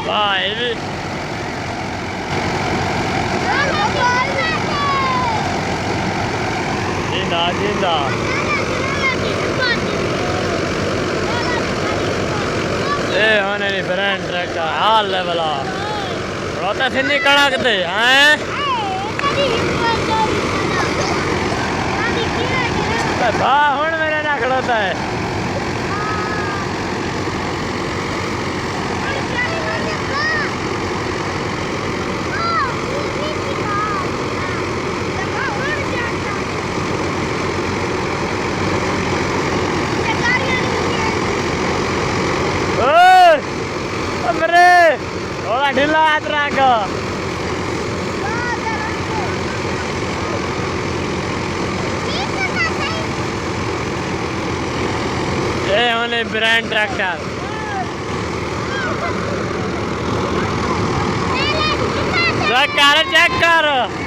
भाई जिंदा जिंदा ये होने नहीं ब्रांड ट्रैक्टर हाल लेवला रोता सिंधी कड़क दे हैं भा हुन मेरे ना खड़ोता है मेरे थोड़ा ढीला हाथ रख ये होने ब्रांड ट्रैक्टर चेक कर